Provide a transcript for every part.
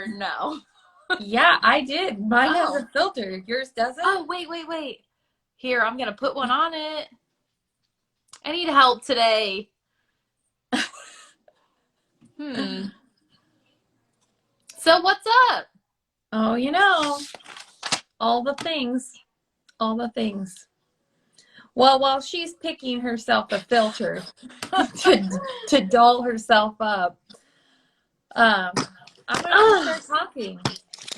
or no? Yeah, I did. Mine has a filter. Yours doesn't? Oh, wait. Here, I'm going to put one on it. I need help today. So what's up? Oh, you know, all the things. All the things. Well, while she's picking herself a filter to doll herself up, I'm going to start talking.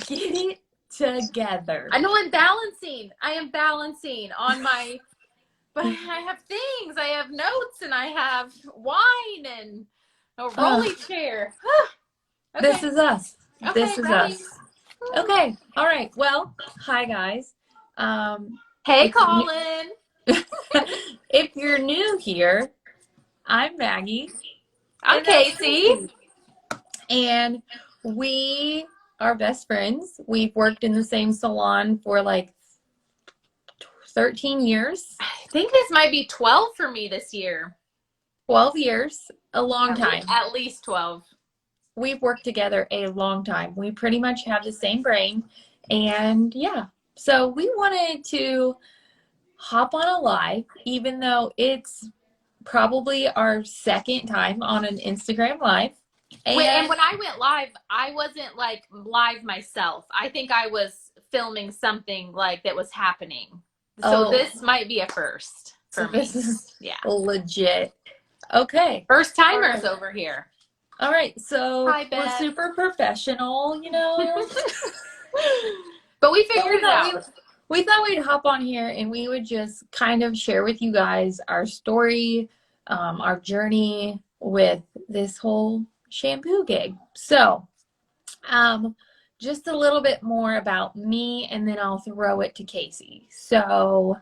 Get it together. I know I'm balancing. I am balancing on my, but I have things. I have notes and I have wine and a rolly chair. Okay. This is us. Okay, this is ready. us. Okay. All right. Well, hi guys. Hey, Colin. If you're new here, I'm Maggie. I'm Casey. And we are best friends. We've worked in the same salon for like 13 years. I think this might be 12 for me this year. 12 years, a long time. At least 12. We've worked together a long time. We pretty much have the same brain. And yeah, so we wanted to hop on a live, even though it's probably our second time on an Instagram live. And when I went live, I wasn't like live myself. I think I was filming something like that was happening. So this might be a first for me. This is legit. Okay. First timers over here. All right. So hi, we're super professional, you know. But we figured it out. We thought we'd hop on here and we would just kind of share with you guys our story, our journey with this whole shampoo gig. So, just a little bit more about me and then I'll throw it to Casey. So,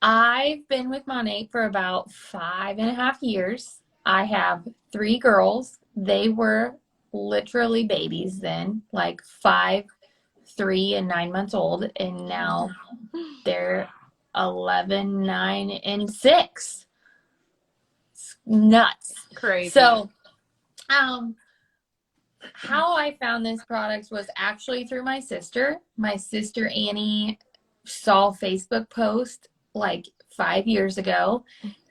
I've been with Monat for about 5.5 years. I have 3 girls. They were literally babies then, like 5, 3, and 9 months old, and now they're 11, 9, and 6. It's nuts. Crazy. So, how I found this product was actually through my sister. My sister Annie saw a Facebook post like 5 years ago,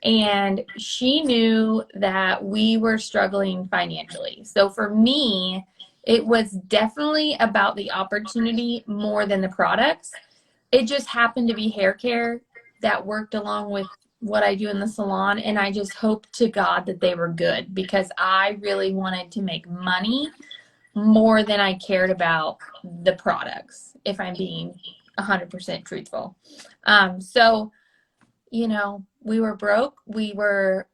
and she knew that we were struggling financially. So for me, it was definitely about the opportunity more than the products. It just happened to be hair care that worked along with what I do in the salon, and I just hoped to God that they were good because I really wanted to make money more than I cared about the products, if I'm being 100% truthful. So, you know, we were broke. We were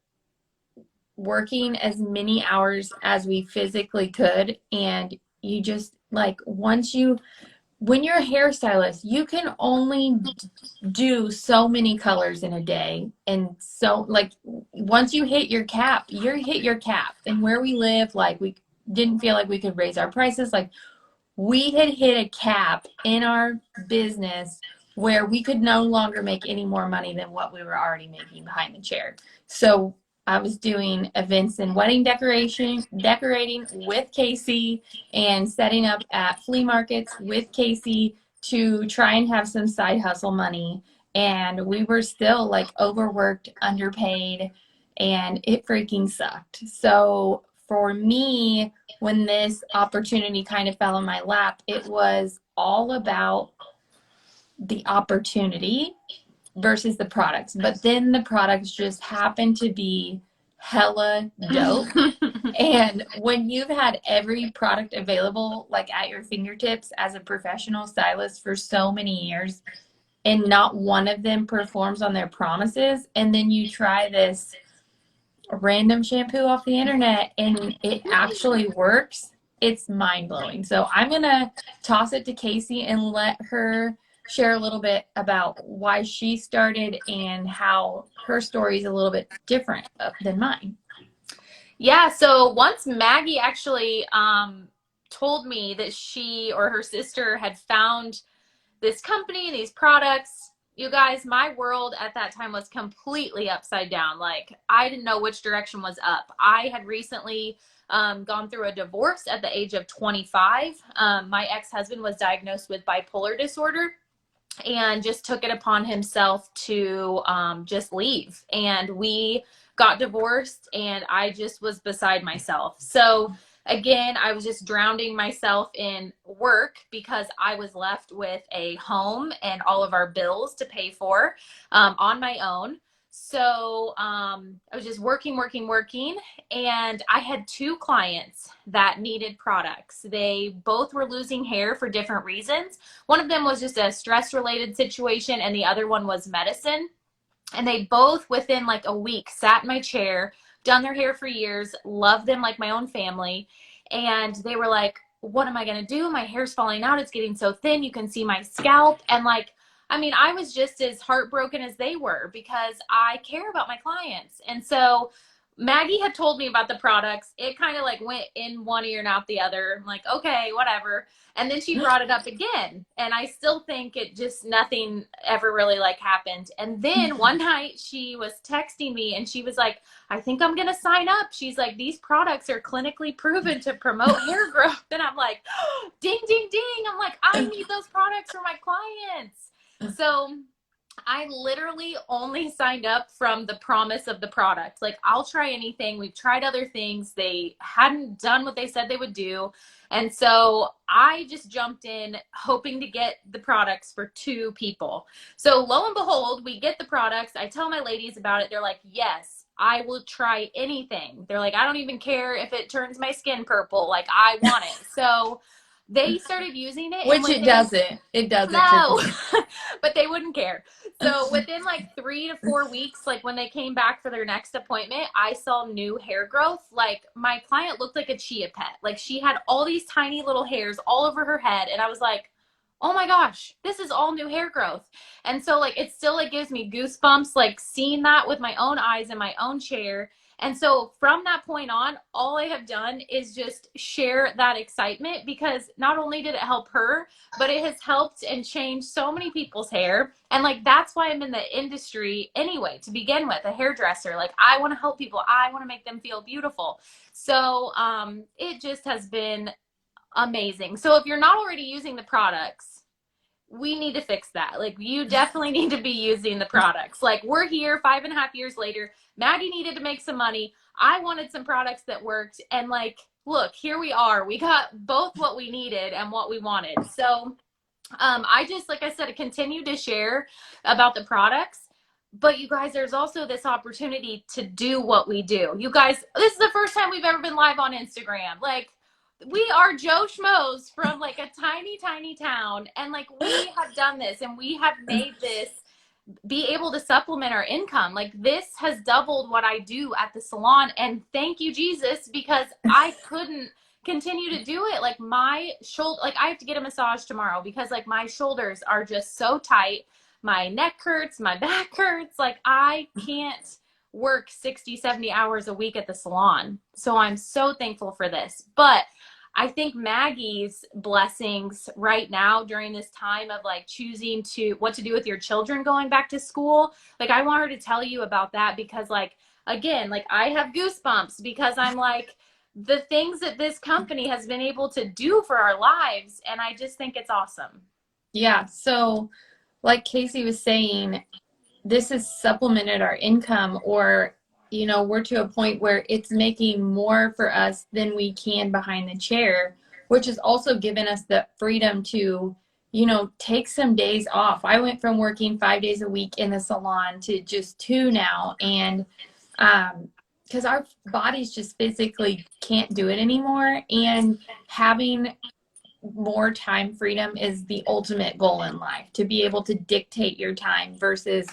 working as many hours as we physically could, and you just like when you're a hairstylist, you can only do so many colors in a day, and so like once you hit your cap, and where we live, like we didn't feel like we could raise our prices. Like we had hit a cap in our business where we could no longer make any more money than what we were already making behind the chair. So I was doing events and wedding decorating with Casey and setting up at flea markets with Casey to try and have some side hustle money. And we were still like overworked, underpaid, and it freaking sucked. So for me, when this opportunity kind of fell in my lap, it was all about the opportunity versus the products. But then the products just happened to be hella dope. And when you've had every product available like at your fingertips as a professional stylist for so many years and not one of them performs on their promises, and then you try this random shampoo off the internet and it actually works, it's mind-blowing. So I'm gonna toss it to Casey and let her share a little bit about why she started and how her story is a little bit different than mine. Yeah, so once Maggie actually told me that she or her sister had found this company, these products, You guys, my world at that time was completely upside down. Like, I didn't know which direction was up. I had recently gone through a divorce at the age of 25. My ex-husband was diagnosed with bipolar disorder and just took it upon himself to just leave. And we got divorced, and I just was beside myself. So, again, I was just drowning myself in work because I was left with a home and all of our bills to pay for on my own. So I was just working, working, working. And I had two clients that needed products. They both were losing hair for different reasons. One of them was just a stress related situation, and the other one was medicine. And they both, within like a week, sat in my chair, done their hair for years, loved them like my own family. And they were like, what am I going to do? My hair's falling out. It's getting so thin. You can see my scalp. And like, I mean, I was just as heartbroken as they were because I care about my clients. And so Maggie had told me about the products. It kind of like went in one ear and out the other. I'm like, okay, whatever. And then she brought it up again. And I still think it just, nothing ever really like happened. And then one night she was texting me and she was like, I think I'm going to sign up. She's like, these products are clinically proven to promote hair growth. And I'm like, oh, ding, ding, ding. I'm like, I need those products for my clients. So I literally only signed up from the promise of the product. Like, I'll try anything. We've tried other things. They hadn't done what they said they would do. And so I just jumped in hoping to get the products for two people. So lo and behold, we get the products. I tell my ladies about it. They're like, yes, I will try anything. They're like, I don't even care if it turns my skin purple. Like, I want it. So they started using it. Which it doesn't. It doesn't. No, but they wouldn't care. So within like 3 to 4 weeks, like when they came back for their next appointment, I saw new hair growth. Like, my client looked like a chia pet. Like, she had all these tiny little hairs all over her head. And I was like, oh my gosh, this is all new hair growth. And so like, it still like gives me goosebumps, like seeing that with my own eyes in my own chair. And so from that point on, all I have done is just share that excitement, because not only did it help her, but it has helped and changed so many people's hair. And like, that's why I'm in the industry anyway, to begin with, a hairdresser. Like, I want to help people. I want to make them feel beautiful. So it just has been amazing. So if you're not already using the products, we need to fix that. Like, you definitely need to be using the products. Like, we're here 5.5 years later. Maggie needed to make some money. I wanted some products that worked. And like, look, here we are. We got both what we needed and what we wanted. So I just, like I said, continue to share about the products. But you guys, there's also this opportunity to do what we do. You guys, this is the first time we've ever been live on Instagram. Like, we are Joe Schmoes from like a tiny, tiny town. And like, we have done this and we have made this be able to supplement our income. Like, this has doubled what I do at the salon. And thank you, Jesus, because I couldn't continue to do it. Like, my shoulder, like, I have to get a massage tomorrow because like my shoulders are just so tight. My neck hurts, my back hurts. Like, I can't work 60, 70 hours a week at the salon. So I'm so thankful for this. But I think Maggie's blessings right now during this time of like choosing to what to do with your children going back to school. Like, I want her to tell you about that, because like, again, like, I have goosebumps because I'm like, the things that this company has been able to do for our lives. And I just think it's awesome. Yeah. So like Casey was saying, this has supplemented our income, or you know, we're to a point where it's making more for us than we can behind the chair, which has also given us the freedom to, you know, take some days off. I went from working 5 days a week in the salon to just 2 now. And because our bodies just physically can't do it anymore. And having more time freedom is the ultimate goal in life, to be able to dictate your time versus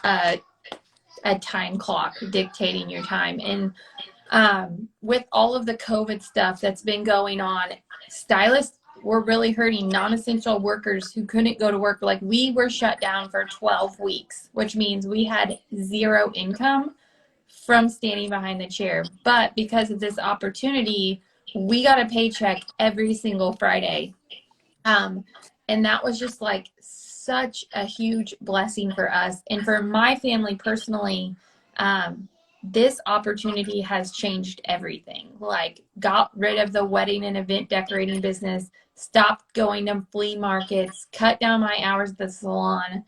a time clock dictating your time. And with all of the COVID stuff that's been going on, stylists were really hurting. Non-essential workers who couldn't go to work, like, we were shut down for 12 weeks, which means we had zero income from standing behind the chair. But because of this opportunity, we got a paycheck every single Friday. And that was just like such a huge blessing for us. And for my family personally, this opportunity has changed everything. Like, got rid of the wedding and event decorating business, stopped going to flea markets, cut down my hours at the salon.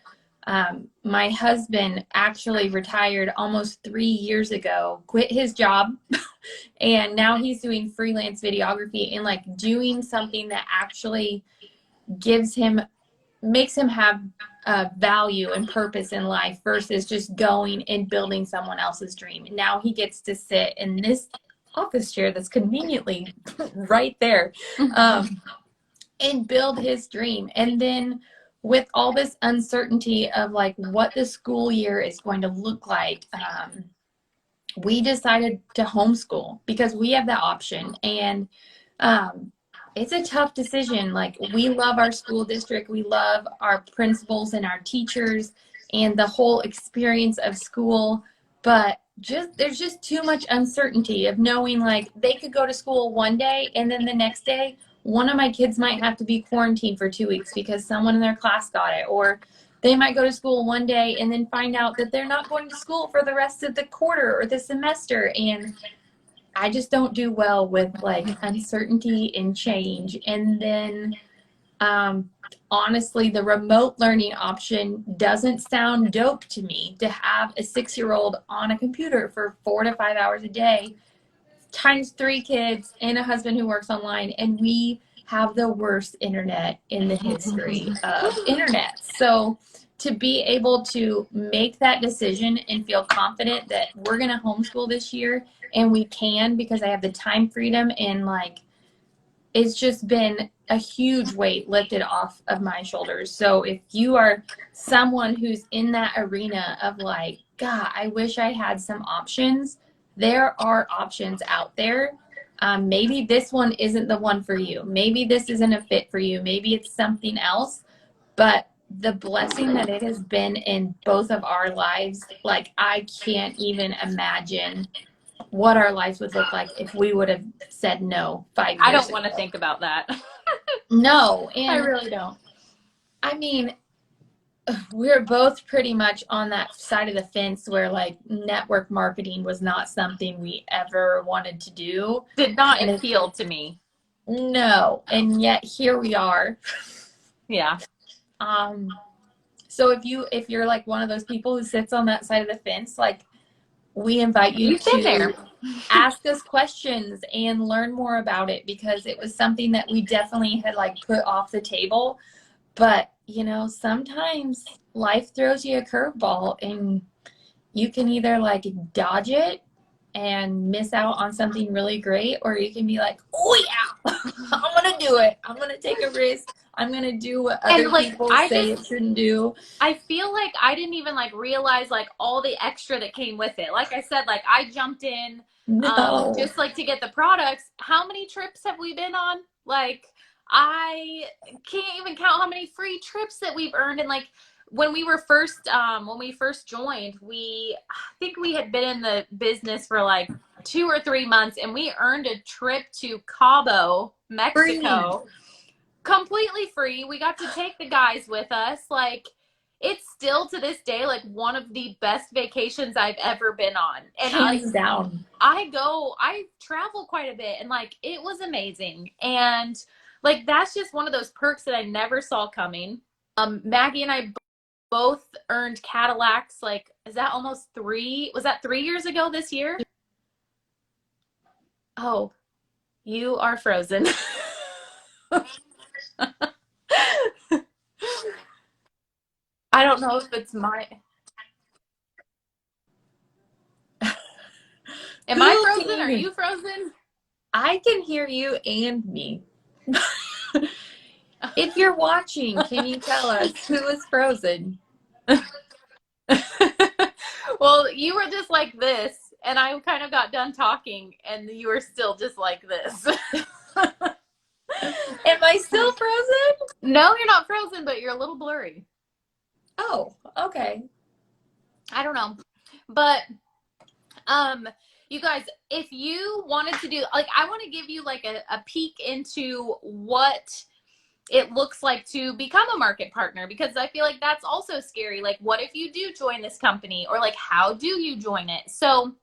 My husband actually retired almost 3 years ago, quit his job, and now he's doing freelance videography and like doing something that actually gives him, makes him have value and purpose in life versus just going and building someone else's dream. And now he gets to sit in this office chair that's conveniently right there, and build his dream. And then with all this uncertainty of like what the school year is going to look like, we decided to homeschool because we have that option. And it's a tough decision. Like, we love our school district, we love our principals and our teachers and the whole experience of school, but there's just too much uncertainty of knowing like they could go to school one day and then the next day one of my kids might have to be quarantined for 2 weeks because someone in their class got it, or they might go to school one day and then find out that they're not going to school for the rest of the quarter or the semester. And I just don't do well with like uncertainty and change. And then honestly, the remote learning option doesn't sound dope to me, to have a 6-year-old on a computer for 4 to 5 hours a day, times 3 kids and a husband who works online, and we have the worst internet in the history of internet. So to be able to make that decision and feel confident that we're going to homeschool this year, and we can because I have the time freedom, and like, it's just been a huge weight lifted off of my shoulders. So if you are someone who's in that arena of like, God, I wish I had some options, there are options out there. Maybe this one isn't the one for you. Maybe this isn't a fit for you. Maybe it's something else. But the blessing that it has been in both of our lives, like, I can't even imagine what our lives would look like if we would have said no 5 I years don't ago. want to think about that. No. I And really don't. I mean, we're both pretty much on that side of the fence where like network marketing was not something we ever wanted to do. Did not And appeal to me. no, and yet here we are. Yeah. So if you're like one of those people who sits on that side of the fence, like, we invite you You've been there. to ask us questions and learn more about it, because it was something that we definitely had like put off the table. But you know, sometimes life throws you a curveball and you can either like dodge it and miss out on something really great, or you can be like, oh yeah, I'm gonna do it, I'm gonna take a risk, I'm gonna do what other And like, people say it shouldn't do. I feel like I didn't even like realize like all the extra that came with it. Like I said, like I jumped in No. just like to get the products. How many trips have we been on? Like, I can't even count how many free trips that we've earned. And like, when we first joined, I think we had been in the business for like 2 or 3 months, and we earned a trip to Cabo, Mexico. Free. Completely free. We got to take the guys with us. Like, it's still to this day like one of the best vacations I've ever been on. And Hands down. I travel quite a bit, and like, it was amazing. And like, that's just one of those perks that I never saw coming. Maggie and I both earned Cadillacs. Like, is that almost 3? Was that 3 years ago this year? Oh, you are frozen. I don't know if it's my. Am I frozen? Are you frozen? I can hear you and me. If you're watching, can you tell us who is frozen? Well, you were just like this, and I kind of got done talking, and you were still just like this. Am I still frozen? No, you're not frozen, but you're a little blurry. Oh, okay. I don't know. But you guys, if you wanted to do, like, I want to give you like a peek into what it looks like to become a market partner, because I feel like that's also scary. Like, what if you do join this company, or like, how do you join it? So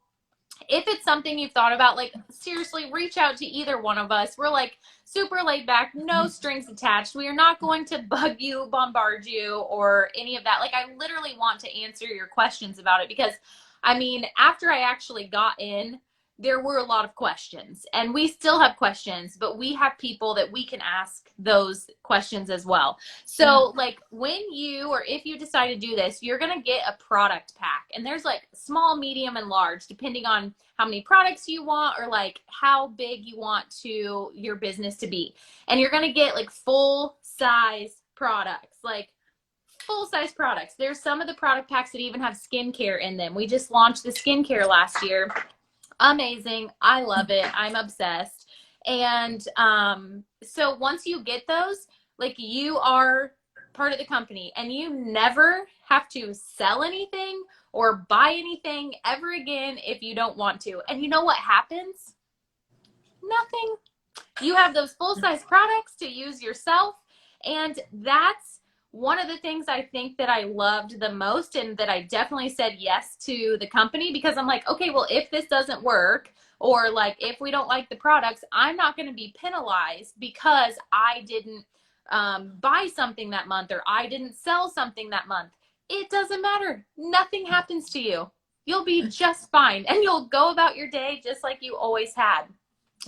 if it's something you've thought about, like, seriously, reach out to either one of us. We're like super laid back, no strings attached. We are not going to bug you, bombard you, or any of that. Like, I literally want to answer your questions about it, because I mean, after I actually got in, there were a lot of questions, and we still have questions, but we have people that we can ask those questions as well. So like, when you, or if you decide to do this, you're going to get a product pack, and there's like small, medium, and large, depending on how many products you want, or like how big you want to your business to be. And you're going to get like full size products, like full size products. There's some of the product packs that even have skincare in them. We just launched the skincare last year. Amazing. I love it. I'm obsessed. And so once you get those, like, you are part of the company, and you never have to sell anything or buy anything ever again if you don't want to. And you know what happens? Nothing. You have those full-size products to use yourself. And that's one of the things I think that I loved the most, and that I definitely said yes to the company, because I'm like, okay, well, if this doesn't work, or like if we don't like the products, I'm not going to be penalized because I didn't buy something that month, or I didn't sell something that month. It doesn't matter. Nothing happens to you. You'll be just fine, and you'll go about your day just like you always had.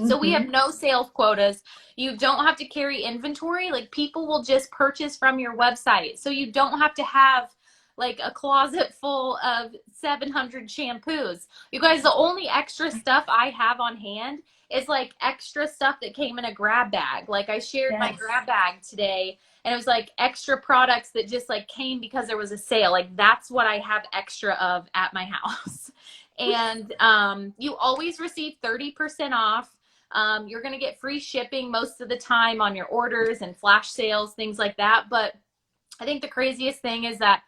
So we have no sales quotas. You don't have to carry inventory. Like, people will just purchase from your website. So you don't have to have like a closet full of 700 shampoos. You guys, the only extra stuff I have on hand is like extra stuff that came in a grab bag. Like, I shared my grab bag today, and it was like extra products that just like came because there was a sale. Like, that's what I have extra of at my house. And you always receive 30% off. You're going to get free shipping most of the time on your orders and flash sales, things like that. But I think the craziest thing is that,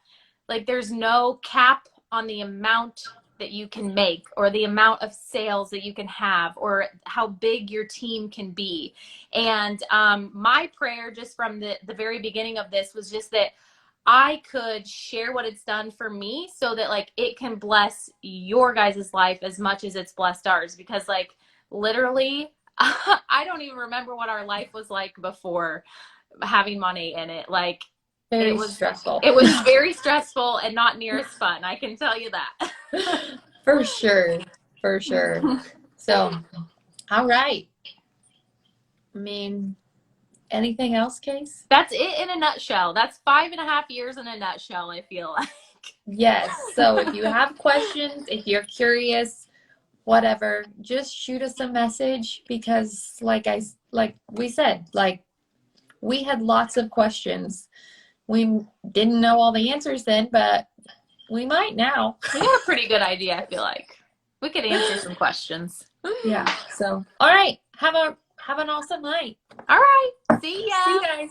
like, there's no cap on the amount that you can make, or the amount of sales that you can have, or how big your team can be. And my prayer just from the very beginning of this was just that I could share what it's done for me, so that like it can bless your guys' life as much as it's blessed ours. Because like, literally, I don't even remember what our life was like before having money in it. Like, Very stressful. It was very stressful, and not near as fun. I can tell you that. For sure. For sure. So, all right. I mean, anything else, Case? That's it in a nutshell. That's 5.5 years in a nutshell, I feel like. Yes. So if you have questions, if you're curious, whatever, just shoot us a message, because like we said, like, we had lots of questions. We didn't know all the answers then, but we might now. We got a pretty good idea, I feel like. We could answer some questions. Yeah. So, all right. Have an awesome night. All right. See ya. See you guys.